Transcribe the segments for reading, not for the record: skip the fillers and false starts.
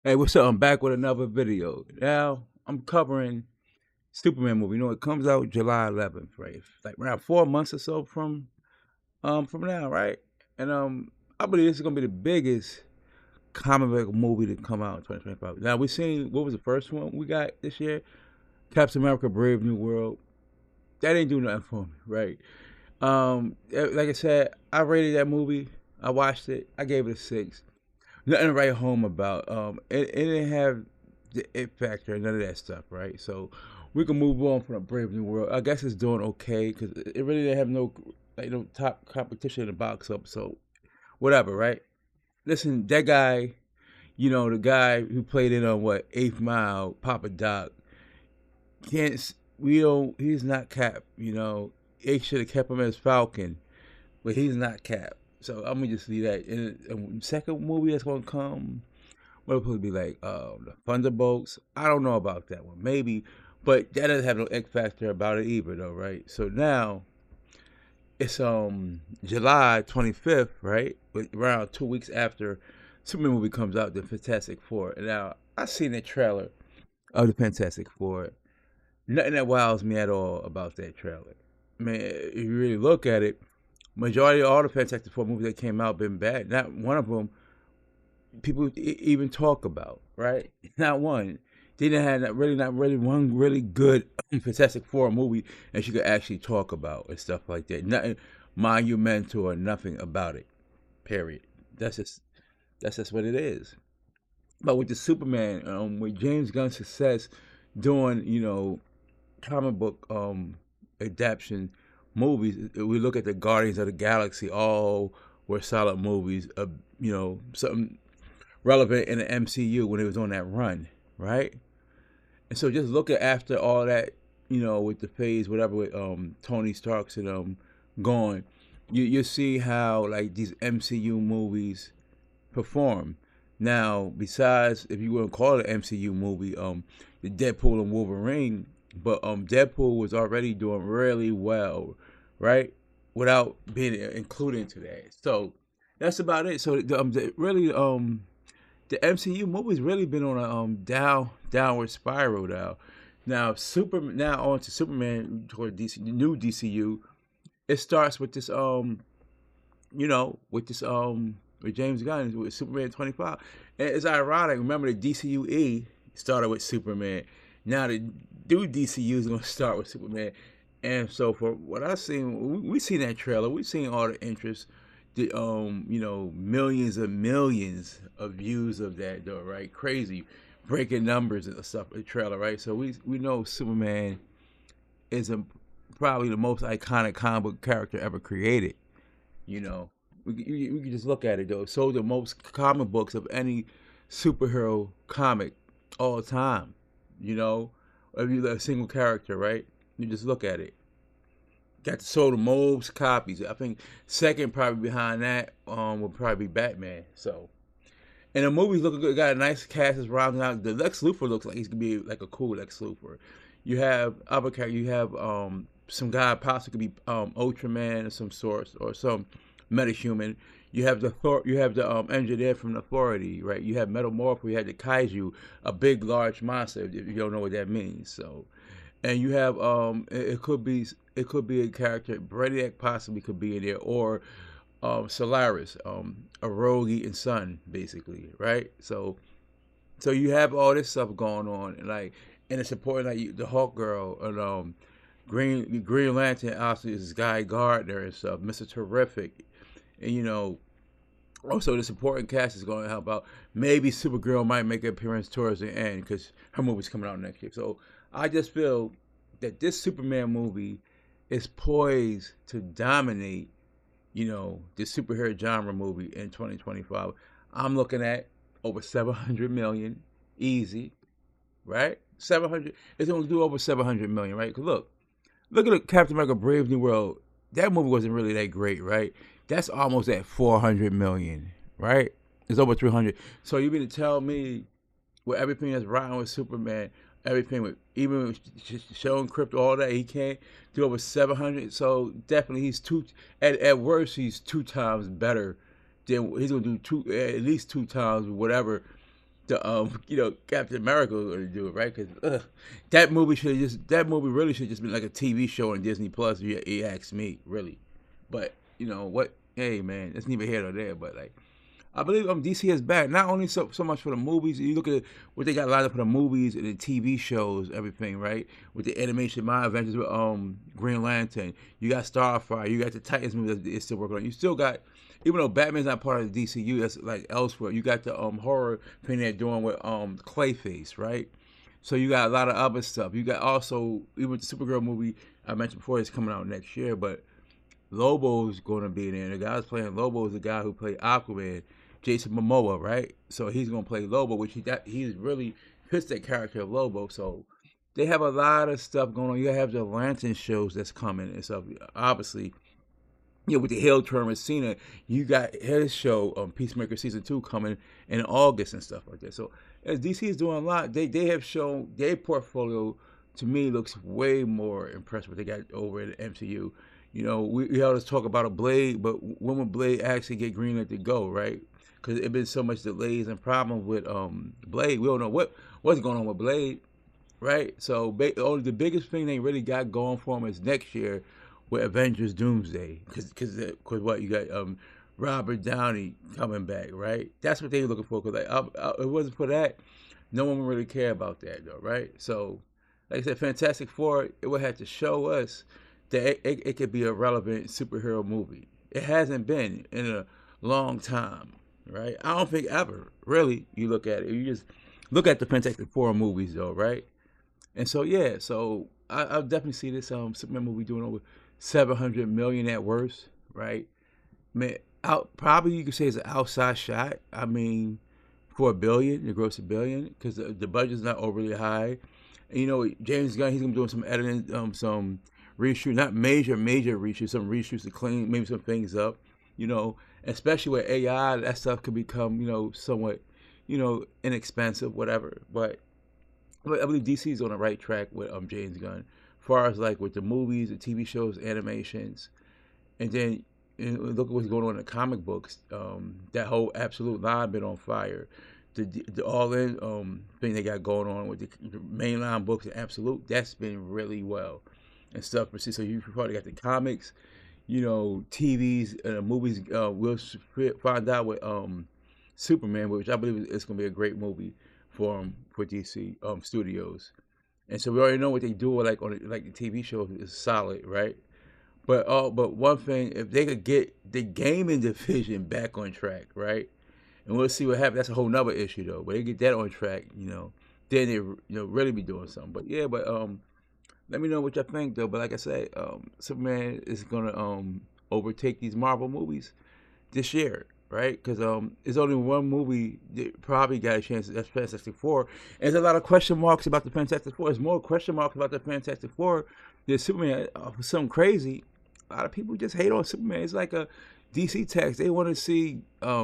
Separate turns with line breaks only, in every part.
Hey, what's up? I'm back with another video. Now I'm covering Superman movie. You know, it comes out July 11th, right? It's like around 4 months or so from now, right? And I believe this is gonna be the biggest comic book movie to come out in 2025. Now we seen what was the first one we got this year? Captain America: Brave New World. That didn't do nothing for me, right? Like I said, I rated that movie. I watched it. I gave it a 6. Nothing to write home about. It didn't have the it factor, none of that stuff, right? So we can move on from the Brave New World. I guess it's doing okay because it really didn't have no top competition in the box up. So whatever, right? Listen, that guy, the guy who played in on what 8th Mile, Papa Doc, can't we don't. He's not Cap. They should have kept him as Falcon, but he's not Cap. So I'm gonna just leave that. And the second movie that's gonna come, what would be like the Thunderbolts? I don't know about that one. Maybe, but that doesn't have no X factor about it either, though, right? So now it's July 25th, right? Around 2 weeks after Superman movie comes out, the Fantastic Four. And now I seen the trailer of the Fantastic Four. Nothing that wows me at all about that trailer. Man, if you really look at it, majority of all the Fantastic Four movies that came out been bad. Not one of them people even talk about, right? Not one. They didn't have not really one really good Fantastic Four movie that you could actually talk about and stuff like that. Nothing monumental or nothing about it. Period. That's just what it is. But with the Superman, with James Gunn's success doing, comic book adaptation movies, we look at the Guardians of the Galaxy, all were solid movies of, something relevant in the MCU when it was on that run, right? And so just look at after all that, with the phase, whatever, with Tony Stark's and gone, you see how like these MCU movies perform. Now, besides if you wouldn't call it an MCU movie, the Deadpool and Wolverine, but Deadpool was already doing really well, right? Without being included into that. So that's about it. So really the MCU movie's really been on a downward spiral now. Now on to Superman toward DC, the new DCU. It starts with this with James Gunn with Superman 25. And it's ironic. Remember the DCUE started with Superman. Now the new DCU is gonna start with Superman. And so for what I've seen, we seen that trailer. We've seen all the interest, the millions and millions of views of that though, right? Crazy, breaking numbers and stuff. The trailer, right? So we know Superman is probably the most iconic comic book character ever created. You know, we can just look at it though. So the most comic books of any superhero comic all time. If you a single character, right? You just look at it. Got to sold the most copies. I think second probably behind that would probably be Batman. So and the movie's looking good. Got a nice cast is rounding out. The Lex Luthor looks like he's gonna be like a cool Lex Luthor. You have other characters. You have some guy possibly could be Ultraman of some sort or some metahuman. You have the Thor. You have the engineer from the Authority, right? You have Metamorpho. You have the Kaiju, a big, large monster. If you don't know what that means, so and you have it could be a character Brainiac possibly could be in there or Solaris, a rogue eating sun, basically, right? So you have all this stuff going on, and it's supporting like the Hawk Girl and Green Lantern. Obviously, is Guy Gardner and stuff, Mr. Terrific, and also the supporting cast is going to help out. Maybe Supergirl might make an appearance towards the end because her movie's coming out next year. So I just feel that this Superman movie is poised to dominate, the superhero genre movie in 2025. I'm looking at over 700 million, easy, right? 700. It's going to do over 700 million, right? Because look at Captain America: Brave New World. That movie wasn't really that great, right? That's almost at 400 million, right? It's over 300. So you mean to tell me with everything that's rotten with Superman, everything with even with showing crypto, all that, he can't do over 700. So definitely he's at worst he's 2 times better than he's gonna do at least 2 times whatever Captain America was going to do it, right? Because that movie really should just been like a TV show on Disney Plus. You ask me, really. But you know what? Hey man, it's neither here nor there. But like, I believe DC is back. Not only so much for the movies. You look at what they got lined up for the movies and the TV shows, everything, right? With the animation, My Adventures with Green Lantern. You got Starfire. You got the Titans movie that it's still working on. You still got, even though Batman's not part of the DCU, that's like elsewhere. You got the horror thing they're doing with Clayface, right? So you got a lot of other stuff. You got also even the Supergirl movie I mentioned before is coming out next year, but Lobo's going to be there. The guy who's playing Lobo is the guy who played Aquaman, Jason Momoa, right? So he's going to play Lobo, which he's really fits that character of Lobo. So they have a lot of stuff going on. You have the Lantern shows that's coming and stuff. Obviously, with the Hill tournament, Cena, you got his show, Peacemaker season 2, coming in August and stuff like that. So as DC is doing a lot, they have shown their portfolio to me looks way more impressive what they got over at MCU. We always talk about a Blade, but when will Blade actually get greenlit to go, right? Because it been so much delays and problems with Blade. We don't know what's going on with Blade, right? So the biggest thing they really got going for them is next year with Avengers Doomsday, because what you got Robert Downey coming back, right? That's what they're looking for. Because if it wasn't for that, no one would really care about that, though, right? So, like I said, Fantastic Four, it would have to show us that it could be a relevant superhero movie. It hasn't been in a long time, right? I don't think ever, really. You look at it, you just look at the Fantastic Four movies, though, right? And so yeah, so I'll definitely see this Superman movie doing over 700 million at worst, right? Man, out probably you could say it's an outside shot. I mean, for $1 billion, it gross $1 billion because the budget's not overly high. And, James Gunn, he's gonna be doing some editing, some reshoot, not major reshoots, some reshoots to clean maybe some things up. Especially with AI, that stuff could become somewhat inexpensive, whatever. But I believe DC is on the right track with James Gunn, as far as like with the movies, the TV shows, animations, and then look at what's going on in the comic books. That whole Absolute line been on fire. The All In thing they got going on with the mainline books and Absolute, that's been really well and stuff. So you probably got the comics, TVs, movies. We'll find out with Superman, which I believe is going to be a great movie for DC Studios. And so we already know what they do like on the TV show is solid, right? But one thing, if they could get the gaming division back on track, right? And we'll see what happens. That's a whole nother issue though. But they get that on track, then they really be doing something. But yeah, let me know what y'all think though. But like I said, Superman is gonna overtake these Marvel movies this year, right? Because there's only one movie that probably got a chance. That's Fantastic Four. And there's a lot of question marks about the Fantastic Four. There's more question marks about the Fantastic Four than Superman. For something crazy, a lot of people just hate on Superman. It's like a DC tax. They want to see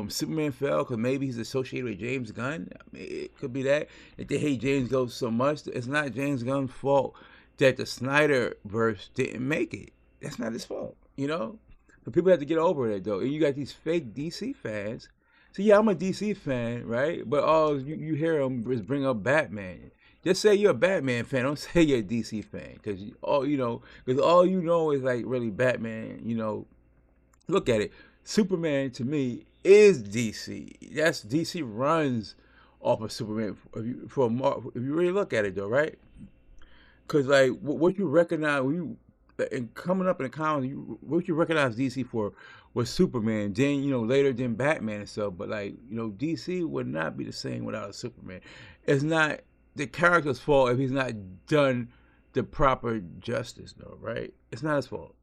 Superman fail because maybe he's associated with James Gunn. I mean, it could be that. If they hate James Gunn so much, it's not James Gunn's fault that the Snyderverse didn't make it. That's not his fault, But people have to get over that though. And you got these fake DC fans. So yeah, I'm a DC fan, right? But all you hear them is bring up Batman. Just say you're a Batman fan. Don't say you're a DC fan, because all you know is like really Batman. Look at it. Superman to me is DC. That's DC runs off of Superman. If you really look at it though, right? Because like what you recognize when you and coming up in the comics, what you recognize DC for was Superman. Then later then Batman and stuff. But like DC would not be the same without a Superman. It's not the character's fault if he's not done the proper justice, though, right? It's not his fault,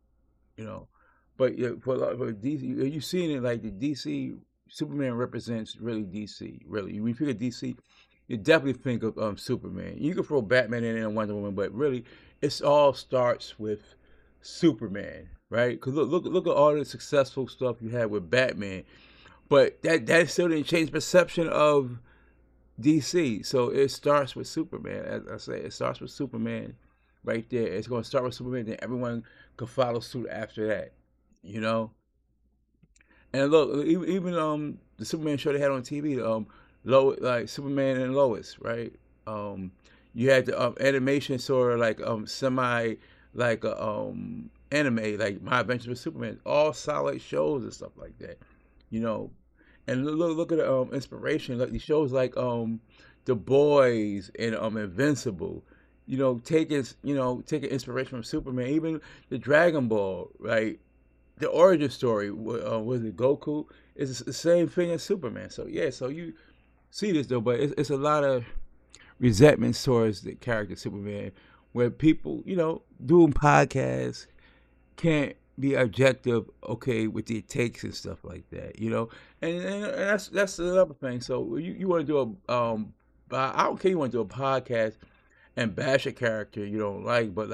But for DC, you've seen it like the DC Superman represents really DC. Really, when you think of DC, you definitely think of Superman. You can throw Batman in and Wonder Woman, but really, it all starts with Superman, right? Because look at all the successful stuff you had with Batman, but that still didn't change perception of DC. So it starts with Superman. As I say, it starts with Superman right there. It's going to start with Superman, then everyone can follow suit after that, And look, even the Superman show they had on TV, like Superman and Lois, right? Um, you had the animation sort of like semi like anime, like My Adventures with Superman, all solid shows and stuff like that, you know. And look at the inspiration, like these shows like The Boys and Invincible, taking inspiration from Superman, even the Dragon Ball, right? The origin story was it Goku? It's the same thing as Superman. So yeah, so you see this though, but it's a lot of resentment towards the character Superman, where people, doing podcasts can't be objective, okay, with their takes and stuff like that, and that's another thing. So you want to do I don't care, you want to do a podcast and bash a character you don't like, but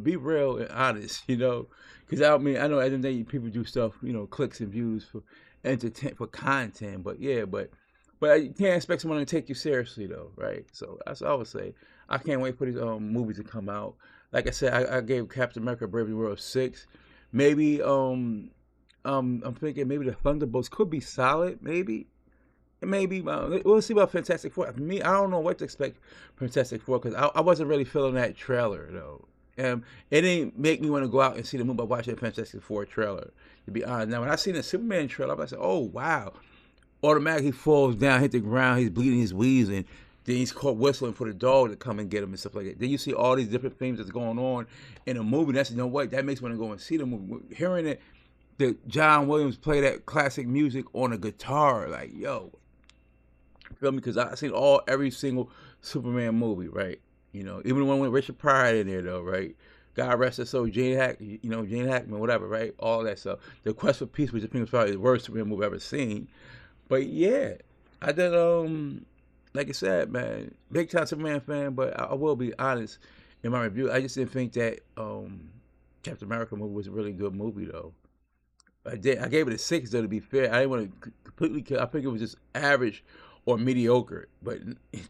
be real and honest, because I know at the end of the day people do stuff, clicks and views for entertain for content, but yeah, but you can't expect someone to take you seriously though, right? So that's what I would say. I can't wait for these movies to come out. Like I said, I gave Captain America: Brave New World 6. Maybe I'm thinking maybe the Thunderbolts could be solid, maybe we'll see about Fantastic Four. For me, I don't know what to expect from Fantastic Four because I wasn't really feeling that trailer though. It didn't make me want to go out and see the movie by watching the Fantastic Four trailer. To be honest, now when I seen the Superman trailer, I said, "Oh wow!" Automatically falls down, hit the ground, he's bleeding, he's wheezing. Then he's caught whistling for the dog to come and get him and stuff like that. Then you see all these different themes that's going on in a movie. That's what that makes me want to go and see the movie. Hearing it, that John Williams play that classic music on a guitar, like yo, feel me? Because I seen every single Superman movie, right? Even the one with Richard Pryor in there, though, right? God rest his soul, Gene Hackman, whatever, right? All that stuff. The Quest for Peace, which I think was probably the worst Superman movie I've ever seen. But yeah, I did. Like I said, man, big time Superman fan. But I will be honest in my review. I just didn't think that Captain America movie was a really good movie, though. I gave it a 6, though. To be fair, I didn't want to completely kill. I think it was just average or mediocre, but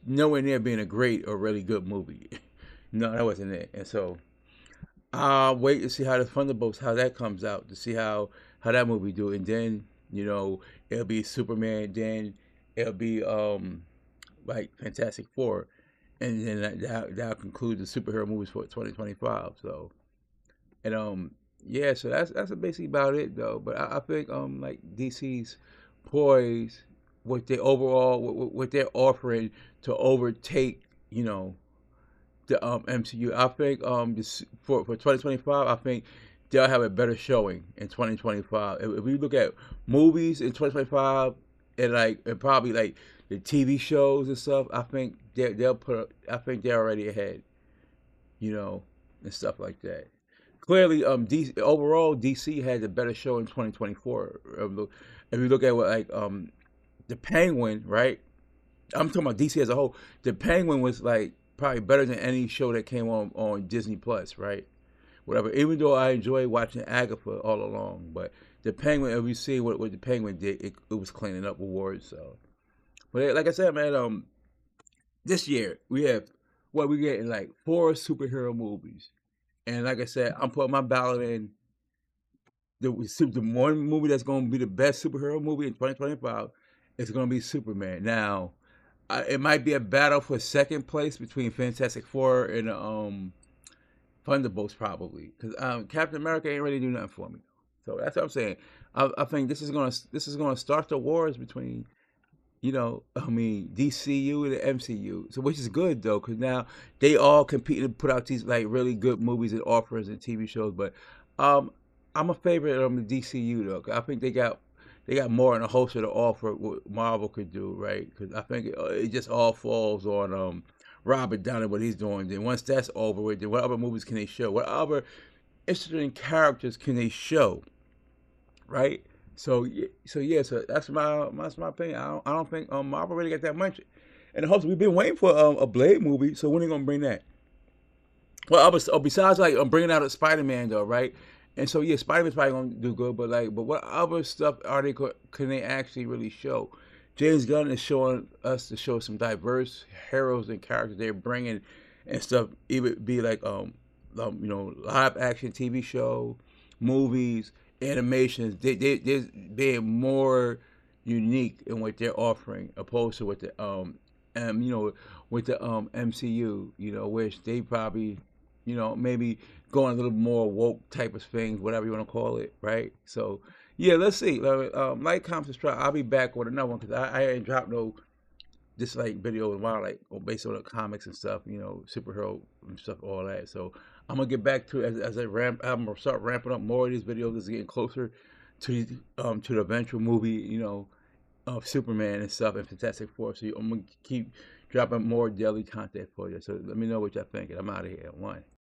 nowhere near being a great or really good movie. No, that wasn't it. And so I'll wait to see how the Thunderbolts, how that comes out, to see how that movie do, and then it'll be Superman, then it'll be like Fantastic Four, and then that'll conclude the superhero movies for 2025. So and yeah, so that's basically about it though. But I think like DC's poised with their overall what they're offering to overtake the MCU. I think this, for 2025, I think they'll have a better showing in 2025. If we look at movies in 2025 and probably like the TV shows and stuff, I think I think they're already ahead, and stuff like that. Clearly, overall DC had a better show in 2024. If you look at what like the Penguin, right? I'm talking about DC as a whole. The Penguin was like probably better than any show that came on Disney Plus, right? Whatever. Even though I enjoy watching Agatha all along, but the Penguin, if you see what the Penguin did, it was cleaning up awards. So, but like I said, man, this year we getting like 4 superhero movies, and like I said, I'm putting my ballot in the one movie that's going to be the best superhero movie in 2025 is going to be Superman. Now, it might be a battle for second place between Fantastic Four and Thunderbolts, probably, because Captain America ain't really do nothing for me. So that's what I'm saying. I think this is gonna start the wars between DCU and the MCU. So which is good though, because now they all compete to put out these like really good movies and offers and TV shows. But um, I'm a favorite of the DCU though. 'Cause I think they got more in the holster to offer what Marvel could do, right? Because I think it just all falls on Robert Downey, what he's doing. Then once that's over with, then what other movies can they show? What other interesting characters can they show? Right? So that's my opinion. I don't think Marvel really got that much. And hopefully we've been waiting for a Blade movie. So when are they gonna bring that? Well, besides like I'm bringing out a Spider-Man though, right? And so yeah, Spider-Man's probably gonna do good, but what other stuff can they actually really show? James Gunn is showing us to show some diverse heroes and characters they're bringing and stuff. Even be like live action TV show, movies, animations. There's being more unique in what they're offering, opposed to what the you know, with the MCU, you know, which they probably, you know, maybe going a little more woke type of things, whatever you want to call it, right? So yeah, let's see. Like, comment, subscribe. I'll be back with another one because I ain't dropped no just like video in a while, like based on the comics and stuff, you know, superhero and stuff, all that. So I'm gonna get back to it as I ramp. I'm gonna start ramping up more of these videos as getting closer to the eventual movie, you know, of Superman and stuff and Fantastic Four. So I'm gonna keep dropping more daily content for you. So let me know what y'all think. I'm out of here. One.